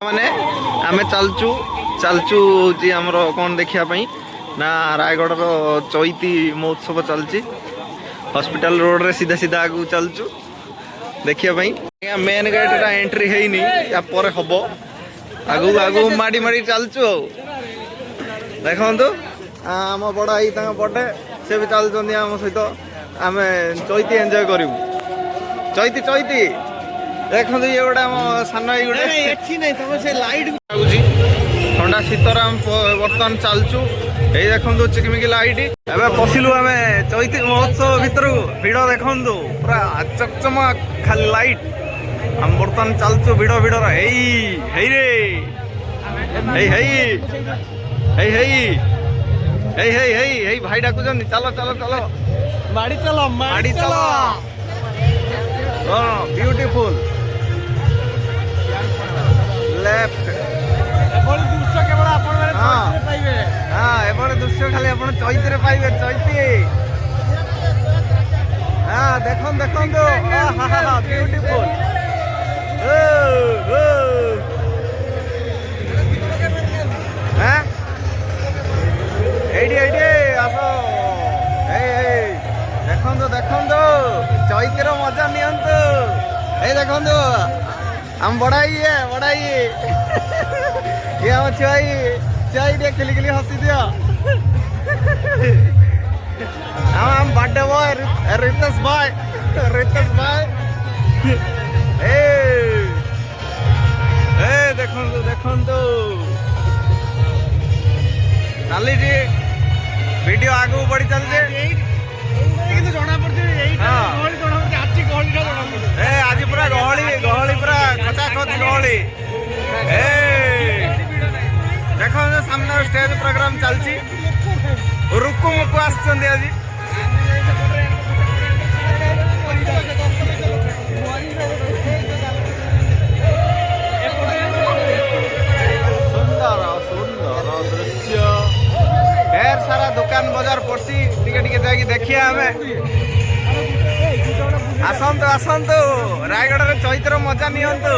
माने आमे चलचु चलचु जी हमर कोन देखिया पई ना रायगढ़ रो चैती महोत्सव चलची हॉस्पिटल रोड रे सीधा सीधा आगु चलचु देखिया पई मेन गेट रा एंट्री हेइनी या पर हबो आगु आगु माडी माडी चलचु देखंतु आम बड़ा आई ता बड़े से भी चलचंदी आम सहित आमे चैती एन्जॉय करिवु चैती चैती देखो ये गोटे सान लाइट ठंडा शीतर बर्तमान चलचु ये देखो चिकमिक लाइट एवं पशिलु आम चैती महोत्सव भर भिड़ देखु पूरा चकचमा खाली लाइट हम बर्तमान चलचु भिड़ भिड़ भाई डाकुच चलो चलो चलो माड़ी चलो माड़ी चलो ब्यूटीफुल लेफ्ट दृश्य केवल पाइबे हाँ एपटे दृश्य खाली आप चैती पाइबे चैती हाँ देखो देखो ब्यूटीफुल आस देखो चैतीर मजा नियंतु ए देखो हम बढ़ाई ये हम छुआई खिली खिली हसी दियो हम बर्थडे बॉय रितेश भाई ए देखो चली वीडियो आगू बढ़ी चलते आज पूरा गहली पूरा खचाखच गहली देखो सामने स्टेज प्रोग्राम चलची रुकु मुकु आसछन्ती आज सुंदर सुंदर दृश्य ढेर सारा दुकान बाजार पड़सी टिके जाके देखिए हमें आसंतु आसंतु रायगढ़ रे चैत्र मजा नियंतु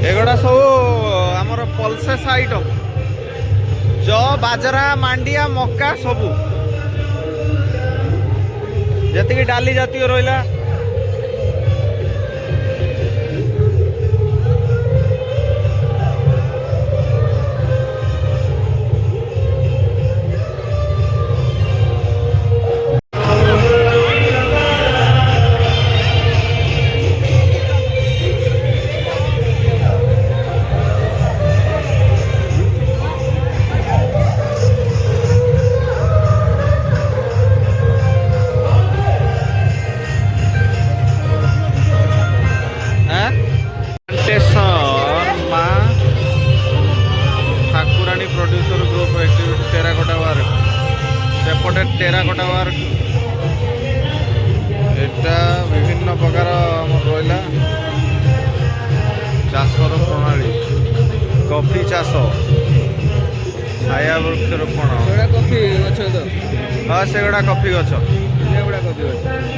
एगुड़ा सब आमर पल्सेस आइटम जौ बाजरा मांडिया मक्का सबू जी डाली जातीय रहा producer group activity terracotta work सेपटे टेराकोटा वर्क एटा विभिन्न प्रकार रहा चाषर प्रणाली कॉफी चाष छाया वृक्षरोपण कॉफी गछ हाँ से गुड़ा कॉफी गछ।